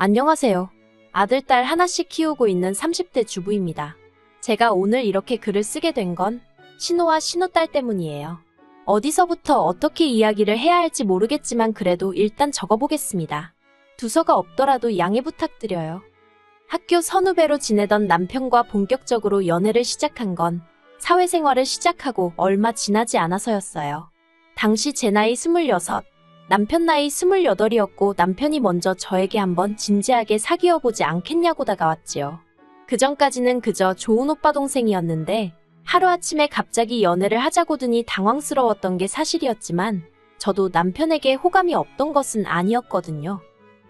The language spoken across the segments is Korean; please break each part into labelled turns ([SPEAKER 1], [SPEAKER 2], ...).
[SPEAKER 1] 안녕하세요. 아들, 딸 하나씩 키우고 있는 30대 주부입니다. 제가 오늘 이렇게 글을 쓰게 된 건 신우와 신우딸 때문이에요. 어디서부터 어떻게 이야기를 해야 할지 모르겠지만 그래도 일단 적어보겠습니다. 두서가 없더라도 양해 부탁드려요. 학교 선후배로 지내던 남편과 본격적으로 연애를 시작한 건 사회생활을 시작하고 얼마 지나지 않아서였어요. 당시 제 나이 26, 남편 나이 28이었고 남편이 먼저 저에게 한번 진지하게 사귀어보지 않겠냐고 다가왔지요. 그전까지는 그저 좋은 오빠 동생이었는데 하루아침에 갑자기 연애를 하자고 드니 당황스러웠던 게 사실이었지만 저도 남편에게 호감이 없던 것은 아니었거든요.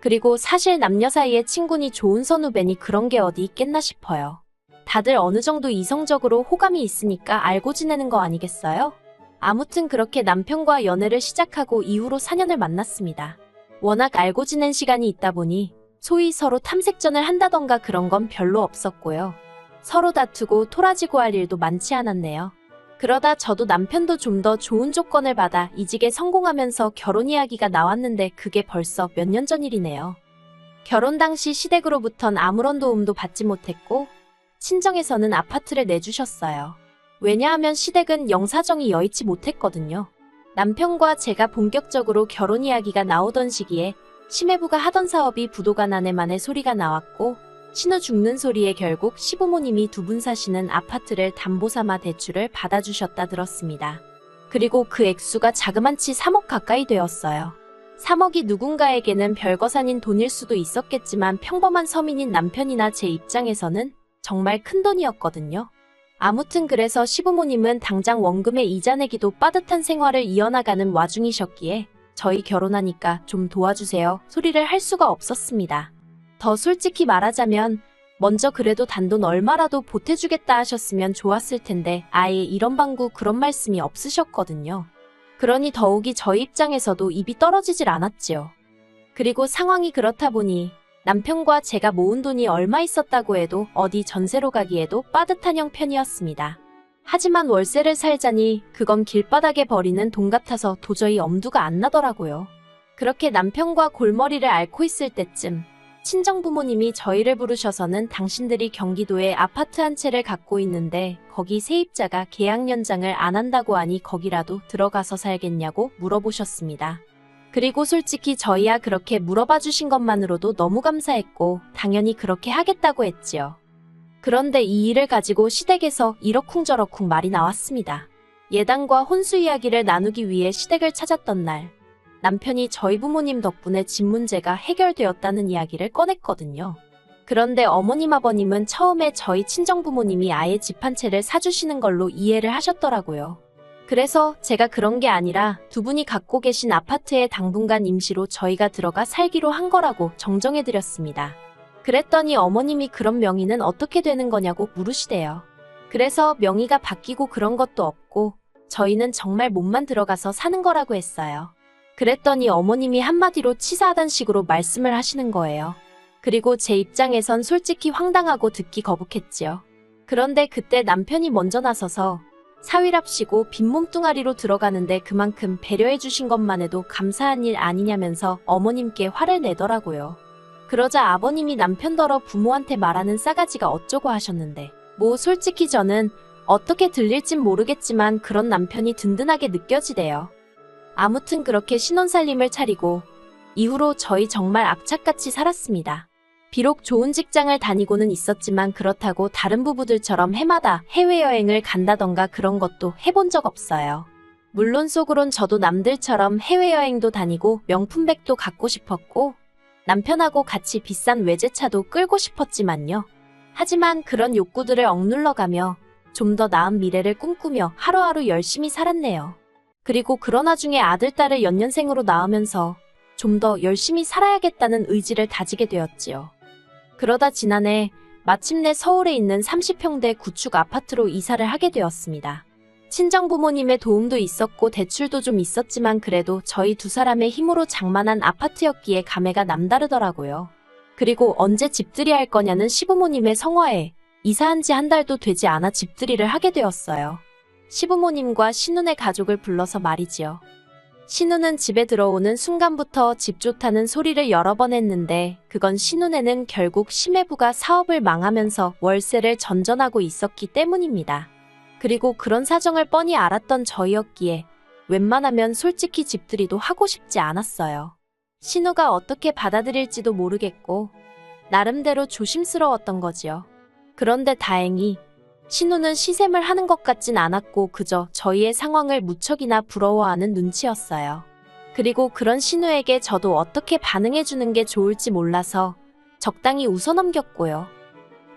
[SPEAKER 1] 그리고 사실 남녀 사이에 친구니 좋은 선후배니 그런 게 어디 있겠나 싶어요. 다들 어느 정도 이성적으로 호감이 있으니까 알고 지내는 거 아니겠어요? 아무튼 그렇게 남편과 연애를 시작하고 이후로 4년을 만났습니다. 워낙 알고 지낸 시간이 있다 보니 소위 서로 탐색전을 한다던가 그런 건 별로 없었고요. 서로 다투고 토라지고 할 일도 많지 않았네요. 그러다 저도 남편도 좀 더 좋은 조건을 받아 이직에 성공하면서 결혼 이야기가 나왔는데 그게 벌써 몇 년 전 일이네요. 결혼 당시 시댁으로부턴 아무런 도움도 받지 못했고 친정에서는 아파트를 내주셨어요. 왜냐하면 시댁은 영사정이 여의치 못했거든요. 남편과 제가 본격적으로 결혼 이야기가 나오던 시기에 시매부가 하던 사업이 부도가 나네 만에 소리가 나왔고 신우 죽는 소리에 결국 시부모님이 두 분 사시는 아파트를 담보 삼아 대출을 받아주셨다 들었습니다. 그리고 그 액수가 자그만치 3억 가까이 되었어요. 3억이 누군가에게는 별것 아닌 돈일 수도 있었겠지만 평범한 서민인 남편이나 제 입장에서는 정말 큰 돈이었거든요. 아무튼 그래서 시부모님은 당장 원금의 이자 내기도 빠듯한 생활을 이어나가는 와중이셨기에 저희 결혼하니까 좀 도와주세요 소리를 할 수가 없었습니다. 더 솔직히 말하자면 먼저 그래도 단돈 얼마라도 보태주겠다 하셨으면 좋았을 텐데 아예 이런 방구 그런 말씀이 없으셨거든요. 그러니 더욱이 저희 입장에서도 입이 떨어지질 않았지요. 그리고 상황이 그렇다 보니 남편과 제가 모은 돈이 얼마 있었다고 해도 어디 전세로 가기에도 빠듯한 형편이었습니다. 하지만 월세를 살자니 그건 길바닥에 버리는 돈 같아서 도저히 엄두가 안 나더라고요. 그렇게 남편과 골머리를 앓고 있을 때쯤 친정부모님이 저희를 부르셔서는 당신들이 경기도에 아파트 한 채를 갖고 있는데 거기 세입자가 계약 연장을 안 한다고 하니 거기라도 들어가서 살겠냐고 물어보셨습니다. 그리고 솔직히 저희야 그렇게 물어봐 주신 것만으로도 너무 감사했고 당연히 그렇게 하겠다고 했지요. 그런데 이 일을 가지고 시댁에서 이러쿵저러쿵 말이 나왔습니다. 예단과 혼수 이야기를 나누기 위해 시댁을 찾았던 날 남편이 저희 부모님 덕분에 집 문제가 해결되었다는 이야기를 꺼냈거든요. 그런데 어머님 아버님은 처음에 저희 친정부모님이 아예 집 한 채를 사주시는 걸로 이해를 하셨더라고요. 그래서 제가 그런 게 아니라 두 분이 갖고 계신 아파트에 당분간 임시로 저희가 들어가 살기로 한 거라고 정정해드렸습니다. 그랬더니 어머님이 그런 명의는 어떻게 되는 거냐고 물으시대요. 그래서 명의가 바뀌고 그런 것도 없고 저희는 정말 몸만 들어가서 사는 거라고 했어요. 그랬더니 어머님이 한마디로 치사하단 식으로 말씀을 하시는 거예요. 그리고 제 입장에선 솔직히 황당하고 듣기 거북했지요. 그런데 그때 남편이 먼저 나서서 사위랍시고 빈몸뚱아리로 들어가는데 그만큼 배려해 주신 것만 해도 감사한 일 아니냐면서 어머님께 화를 내더라고요. 그러자 아버님이 남편더러 부모한테 말하는 싸가지가 어쩌고 하셨는데 뭐 솔직히 저는 어떻게 들릴진 모르겠지만 그런 남편이 든든하게 느껴지대요. 아무튼 그렇게 신혼살림을 차리고 이후로 저희 정말 악착같이 살았습니다. 비록 좋은 직장을 다니고는 있었지만 그렇다고 다른 부부들처럼 해마다 해외여행을 간다던가 그런 것도 해본 적 없어요. 물론 속으론 저도 남들처럼 해외여행도 다니고 명품백도 갖고 싶었고 남편하고 같이 비싼 외제차도 끌고 싶었지만요. 하지만 그런 욕구들을 억눌러가며 좀 더 나은 미래를 꿈꾸며 하루하루 열심히 살았네요. 그리고 그런 와중에 아들, 딸을 연년생으로 낳으면서 좀 더 열심히 살아야겠다는 의지를 다지게 되었지요. 그러다 지난해 마침내 서울에 있는 30평대 구축 아파트로 이사를 하게 되었습니다. 친정부모님의 도움도 있었고 대출도 좀 있었지만 그래도 저희 두 사람의 힘으로 장만한 아파트였기에 감회가 남다르더라고요. 그리고 언제 집들이 할 거냐는 시부모님의 성화에 이사한 지 한 달도 되지 않아 집들이를 하게 되었어요. 시부모님과 신혼의 가족을 불러서 말이지요. 신우는 집에 들어오는 순간부터 집 좋다는 소리를 여러 번 했는데 그건 신우네는 결국 심해부가 사업을 망하면서 월세를 전전하고 있었기 때문입니다. 그리고 그런 사정을 뻔히 알았던 저희였기에 웬만하면 솔직히 집들이도 하고 싶지 않았어요. 신우가 어떻게 받아들일지도 모르겠고 나름대로 조심스러웠던 거지요. 그런데 다행히 신우는 시샘을 하는 것 같진 않았고 그저 저희의 상황을 무척이나 부러워하는 눈치였어요. 그리고 그런 신우에게 저도 어떻게 반응해주는 게 좋을지 몰라서 적당히 웃어넘겼고요.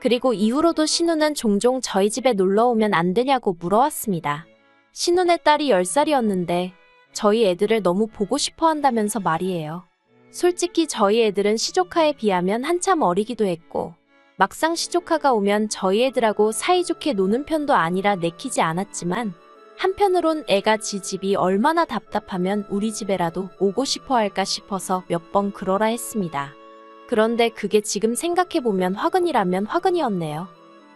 [SPEAKER 1] 그리고 이후로도 신우는 종종 저희 집에 놀러오면 안 되냐고 물어왔습니다. 신우네 딸이 10살이었는데 저희 애들을 너무 보고 싶어 한다면서 말이에요. 솔직히 저희 애들은 시조카에 비하면 한참 어리기도 했고 막상 시조카가 오면 저희 애들하고 사이좋게 노는 편도 아니라 내키지 않았지만 한편으론 애가 지 집이 얼마나 답답하면 우리 집에라도 오고 싶어 할까 싶어서 몇 번 그러라 했습니다. 그런데 그게 지금 생각해보면 화근이라면 화근이었네요.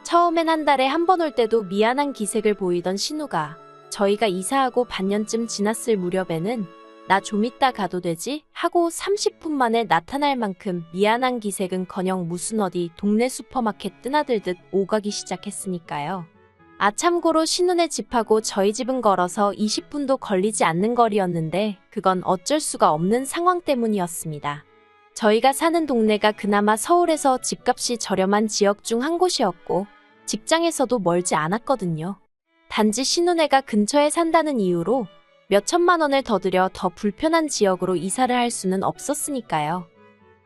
[SPEAKER 1] 처음엔 한 달에 한 번 올 때도 미안한 기색을 보이던 신우가 저희가 이사하고 반년쯤 지났을 무렵에는 나 좀 이따 가도 되지? 하고 30분 만에 나타날 만큼 미안한 기색은커녕 무슨 어디 동네 슈퍼마켓 뜨나들듯 오가기 시작했으니까요. 참고로 신우네 집하고 저희 집은 걸어서 20분도 걸리지 않는 거리였는데 그건 어쩔 수가 없는 상황 때문이었습니다. 저희가 사는 동네가 그나마 서울에서 집값이 저렴한 지역 중 한 곳이었고 직장에서도 멀지 않았거든요. 단지 신우네가 근처에 산다는 이유로 몇 천만 원을 더 들여 더 불편한 지역으로 이사를 할 수는 없었으니까요.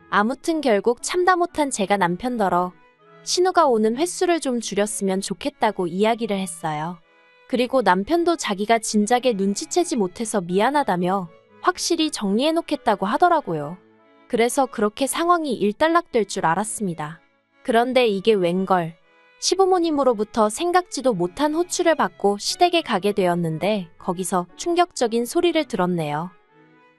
[SPEAKER 1] 아무튼 결국 참다 못한 제가 남편더러 신우가 오는 횟수를 좀 줄였으면 좋겠다고 이야기를 했어요. 그리고 남편도 자기가 진작에 눈치채지 못해서 미안하다며 확실히 정리해놓겠다고 하더라고요. 그래서 그렇게 상황이 일단락될 줄 알았습니다. 그런데 이게 웬걸. 시부모님으로부터 생각지도 못한 호출을 받고 시댁에 가게 되었는데 거기서 충격적인 소리를 들었네요.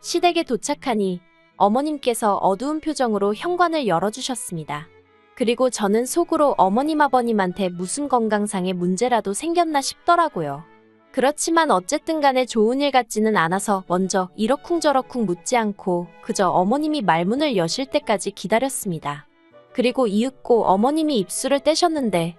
[SPEAKER 1] 시댁에 도착하니 어머님께서 어두운 표정으로 현관을 열어주셨습니다. 그리고 저는 속으로 어머님 아버님한테 무슨 건강상의 문제라도 생겼나 싶더라고요. 그렇지만 어쨌든 간에 좋은 일 같지는 않아서 먼저 이러쿵저러쿵 묻지 않고 그저 어머님이 말문을 여실 때까지 기다렸습니다. 그리고 이윽고 어머님이 입술을 떼셨는데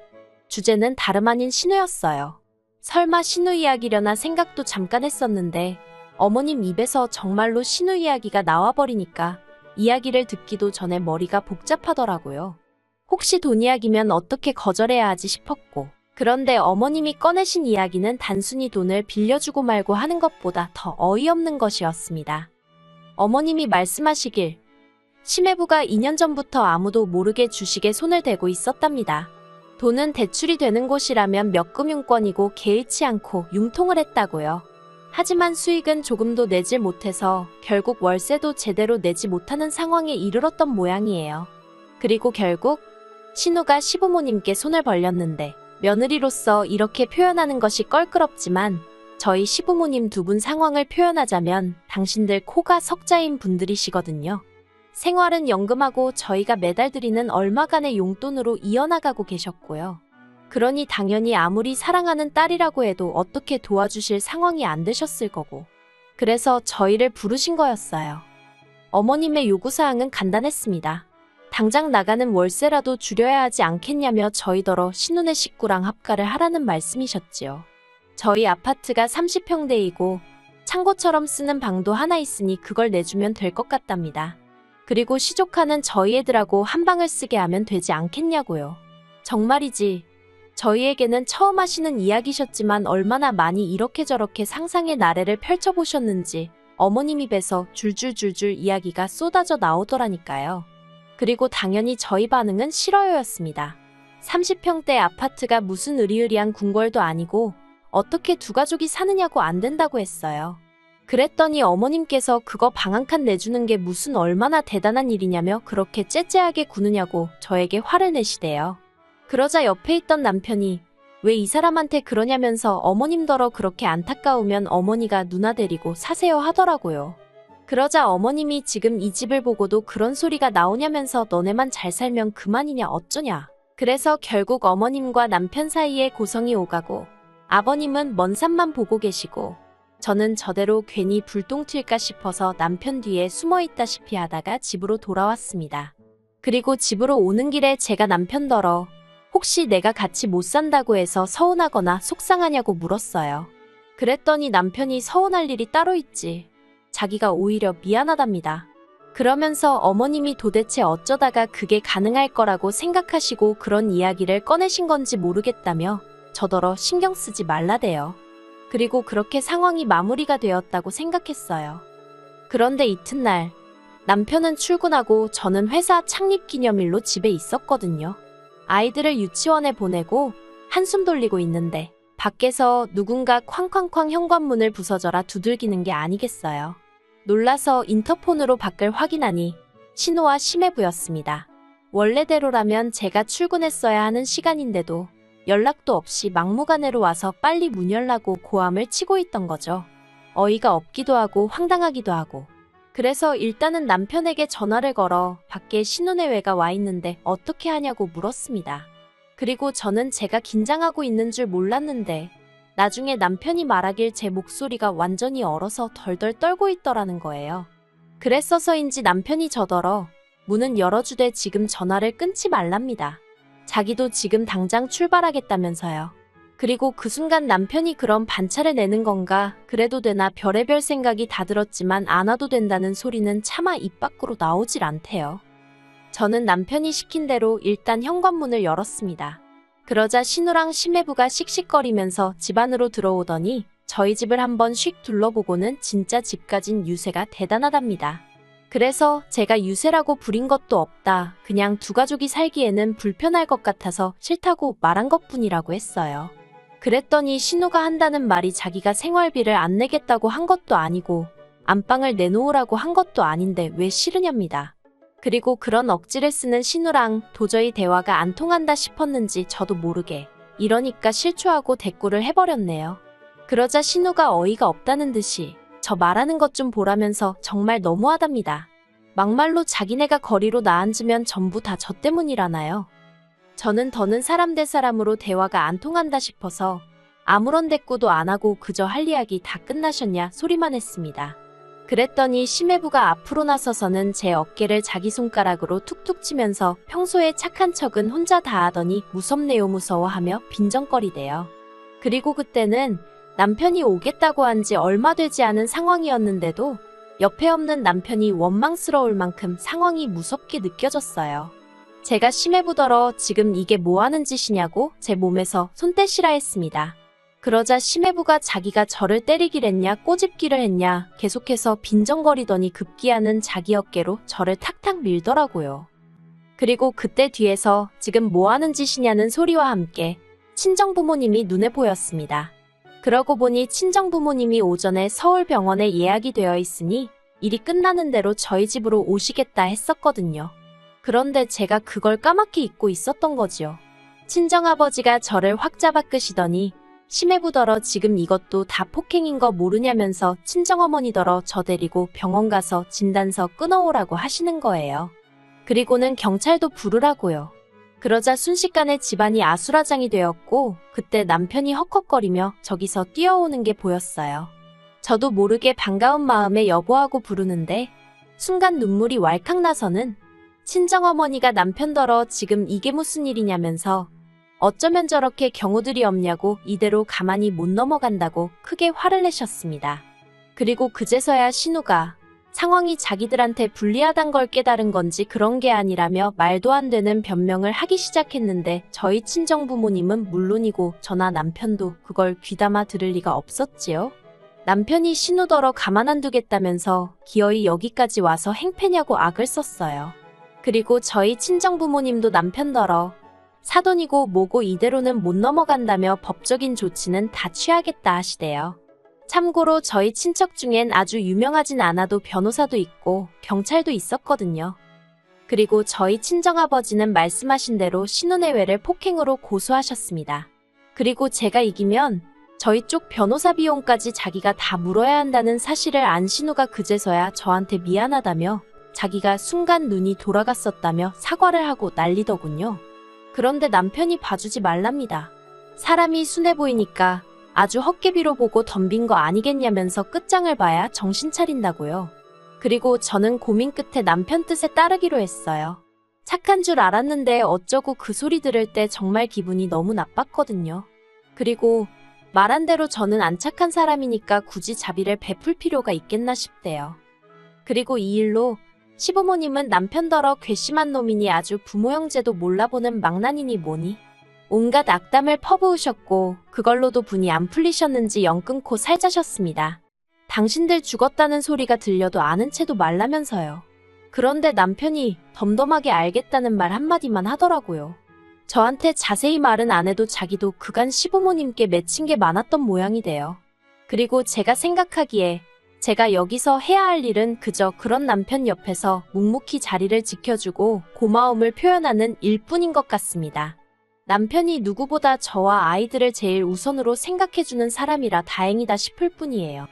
[SPEAKER 1] 주제는 다름 아닌 신우였어요. 설마 신우 이야기려나 생각도 잠깐 했었는데 어머님 입에서 정말로 신우 이야기가 나와버리니까 이야기를 듣기도 전에 머리가 복잡하더라고요. 혹시 돈 이야기면 어떻게 거절해야 하지 싶었고 그런데 어머님이 꺼내신 이야기는 단순히 돈을 빌려주고 말고 하는 것보다 더 어이없는 것이었습니다. 어머님이 말씀하시길 심해부가 2년 전부터 아무도 모르게 주식에 손을 대고 있었답니다. 돈은 대출이 되는 곳이라면 몇 금융권이고 개의치 않고 융통을 했다고요. 하지만 수익은 조금도 내질 못해서 결국 월세도 제대로 내지 못하는 상황에 이르렀던 모양이에요. 그리고 결국 신우가 시부모님께 손을 벌렸는데 며느리로서 이렇게 표현하는 것이 껄끄럽지만 저희 시부모님 두 분 상황을 표현하자면 당신들 코가 석자인 분들이시거든요. 생활은 연금하고 저희가 매달 드리는 얼마간의 용돈으로 이어나가고 계셨고요. 그러니 당연히 아무리 사랑하는 딸이라고 해도 어떻게 도와주실 상황이 안 되셨을 거고. 그래서 저희를 부르신 거였어요. 어머님의 요구사항은 간단했습니다. 당장 나가는 월세라도 줄여야 하지 않겠냐며 저희더러 신우네 식구랑 합가를 하라는 말씀이셨지요. 저희 아파트가 30평대이고 창고처럼 쓰는 방도 하나 있으니 그걸 내주면 될 것 같답니다. 그리고 시조카는 저희 애들하고 한 방을 쓰게 하면 되지 않겠냐고요. 정말이지. 저희에게는 처음 하시는 이야기셨지만 얼마나 많이 이렇게 저렇게 상상의 나래를 펼쳐보셨는지 어머님 입에서 줄줄줄줄 이야기가 쏟아져 나오더라니까요. 그리고 당연히 저희 반응은 싫어요였습니다. 30평대 아파트가 무슨 으리으리한 궁궐도 아니고 어떻게 두 가족이 사느냐고 안 된다고 했어요. 그랬더니 어머님께서 그거 방 한 칸 내주는 게 무슨 얼마나 대단한 일이냐며 그렇게 째째하게 구느냐고 저에게 화를 내시대요. 그러자 옆에 있던 남편이 왜 이 사람한테 그러냐면서 어머님더러 그렇게 안타까우면 어머니가 누나 데리고 사세요 하더라고요. 그러자 어머님이 지금 이 집을 보고도 그런 소리가 나오냐면서 너네만 잘 살면 그만이냐 어쩌냐. 그래서 결국 어머님과 남편 사이에 고성이 오가고 아버님은 먼 산만 보고 계시고 저는 저대로 괜히 불똥 튈까 싶어서 남편 뒤에 숨어 있다시피 하다가 집으로 돌아왔습니다. 그리고 집으로 오는 길에 제가 남편더러 혹시 내가 같이 못 산다고 해서 서운하거나 속상하냐고 물었어요. 그랬더니 남편이 서운할 일이 따로 있지. 자기가 오히려 미안하답니다. 그러면서 어머님이 도대체 어쩌다가 그게 가능할 거라고 생각하시고 그런 이야기를 꺼내신 건지 모르겠다며 저더러 신경 쓰지 말라대요. 그리고 그렇게 상황이 마무리가 되었다고 생각했어요. 그런데 이튿날 남편은 출근하고 저는 회사 창립 기념일로 집에 있었거든요. 아이들을 유치원에 보내고 한숨 돌리고 있는데 밖에서 누군가 쾅쾅쾅 현관문을 부서져라 두들기는 게 아니겠어요. 놀라서 인터폰으로 밖을 확인하니 신호와 심해부였습니다. 원래대로라면 제가 출근했어야 하는 시간인데도 연락도 없이 막무가내로 와서 빨리 문 열라고 고함을 치고 있던 거죠. 어이가 없기도 하고 황당하기도 하고. 그래서 일단은 남편에게 전화를 걸어 밖에 신혼여행가 와 있는데 어떻게 하냐고 물었습니다. 그리고 저는 제가 긴장하고 있는 줄 몰랐는데 나중에 남편이 말하길 제 목소리가 완전히 얼어서 덜덜 떨고 있더라는 거예요. 그랬어서인지 남편이 저더러 문은 열어주되 지금 전화를 끊지 말랍니다. 자기도 지금 당장 출발하겠다면서요. 그리고 그 순간 남편이 그런 반차를 내는 건가 그래도 되나 별의별 생각이 다 들었지만 안 와도 된다는 소리는 차마 입 밖으로 나오질 않대요. 저는 남편이 시킨 대로 일단 현관문을 열었습니다. 그러자 신우랑 심해부가 씩씩거리면서 집 안으로 들어오더니 저희 집을 한번 휙 둘러보고는 진짜 집까진 유세가 대단하답니다. 그래서 제가 유세라고 부린 것도 없다. 그냥 두 가족이 살기에는 불편할 것 같아서 싫다고 말한 것뿐이라고 했어요. 그랬더니 신우가 한다는 말이 자기가 생활비를 안 내겠다고 한 것도 아니고 안방을 내놓으라고 한 것도 아닌데 왜 싫으냐입니다. 그리고 그런 억지를 쓰는 신우랑 도저히 대화가 안 통한다 싶었는지 저도 모르게 이러니까 실추하고 대꾸를 해버렸네요. 그러자 신우가 어이가 없다는 듯이 저 말하는 것 좀 보라면서 정말 너무하답니다. 막말로 자기네가 거리로 나앉으면 전부 다 저 때문이라나요. 저는 더는 사람 대 사람으로 대화가 안 통한다 싶어서 아무런 대꾸도 안 하고 그저 할 이야기 다 끝나셨냐 소리만 했습니다. 그랬더니 심해부가 앞으로 나서서는 제 어깨를 자기 손가락으로 툭툭 치면서 평소에 착한 척은 혼자 다 하더니 무섭네요 무서워하며 빈정거리대요. 그리고 그때는 남편이 오겠다고 한 지 얼마 되지 않은 상황이었는데도 옆에 없는 남편이 원망스러울 만큼 상황이 무섭게 느껴졌어요. 제가 심해부더러 지금 이게 뭐 하는 짓이냐고 제 몸에서 손 떼시라 했습니다. 그러자 심해부가 자기가 저를 때리길 했냐 꼬집기를 했냐 계속해서 빈정거리더니 급기야는 자기 어깨로 저를 탁탁 밀더라고요. 그리고 그때 뒤에서 지금 뭐 하는 짓이냐는 소리와 함께 친정부모님이 눈에 보였습니다. 그러고 보니 친정부모님이 오전에 서울병원에 예약이 되어 있으니 일이 끝나는 대로 저희 집으로 오시겠다 했었거든요. 그런데 제가 그걸 까맣게 잊고 있었던 거지요. 친정아버지가 저를 확 잡아 끄시더니 심해부더러 지금 이것도 다 폭행인 거 모르냐면서 친정어머니더러 저 데리고 병원 가서 진단서 끊어오라고 하시는 거예요. 그리고는 경찰도 부르라고요. 그러자 순식간에 집안이 아수라장이 되었고 그때 남편이 헉헉거리며 저기서 뛰어오는 게 보였어요. 저도 모르게 반가운 마음에 여보하고 부르는데 순간 눈물이 왈칵 나서는 친정어머니가 남편더러 지금 이게 무슨 일이냐면서 어쩌면 저렇게 경우들이 없냐고 이대로 가만히 못 넘어간다고 크게 화를 내셨습니다. 그리고 그제서야 신우가 상황이 자기들한테 불리하단 걸 깨달은 건지 그런 게 아니라며 말도 안 되는 변명을 하기 시작했는데 저희 친정부모님은 물론이고 저나 남편도 그걸 귀담아 들을 리가 없었지요. 남편이 신우더러 가만 안 두겠다면서 기어이 여기까지 와서 행패냐고 악을 썼어요. 그리고 저희 친정부모님도 남편더러 사돈이고 뭐고 이대로는 못 넘어간다며 법적인 조치는 다 취하겠다 하시대요. 참고로 저희 친척 중엔 아주 유명하진 않아도 변호사도 있고 경찰도 있었거든요. 그리고 저희 친정아버지는 말씀하신 대로 신혼예외를 폭행으로 고소하셨습니다. 그리고 제가 이기면 저희 쪽 변호사 비용까지 자기가 다 물어야 한다는 사실을 안 신우가 그제서야 저한테 미안하다며 자기가 순간 눈이 돌아갔었다며 사과를 하고 난리더군요. 그런데 남편이 봐주지 말랍니다. 사람이 순해 보이니까 아주 헛개비로 보고 덤빈 거 아니겠냐면서 끝장을 봐야 정신 차린다고요. 그리고 저는 고민 끝에 남편 뜻에 따르기로 했어요. 착한 줄 알았는데 어쩌고 그 소리 들을 때 정말 기분이 너무 나빴거든요. 그리고 말한 대로 저는 안 착한 사람이니까 굳이 자비를 베풀 필요가 있겠나 싶대요. 그리고 이 일로 시부모님은 남편더러 괘씸한 놈이니 아주 부모 형제도 몰라보는 망나니니 뭐니 온갖 악담을 퍼부으셨고 그걸로도 분이 안 풀리셨는지 영 끊고 살자셨습니다. 당신들 죽었다는 소리가 들려도 아는 채도 말라면서요. 그런데 남편이 덤덤하게 알겠다는 말 한마디만 하더라고요. 저한테 자세히 말은 안 해도 자기도 그간 시부모님께 맺힌 게 많았던 모양이 돼요. 그리고 제가 생각하기에 제가 여기서 해야 할 일은 그저 그런 남편 옆에서 묵묵히 자리를 지켜주고 고마움을 표현하는 일뿐인 것 같습니다. 남편이 누구보다 저와 아이들을 제일 우선으로 생각해주는 사람이라 다행이다 싶을 뿐이에요.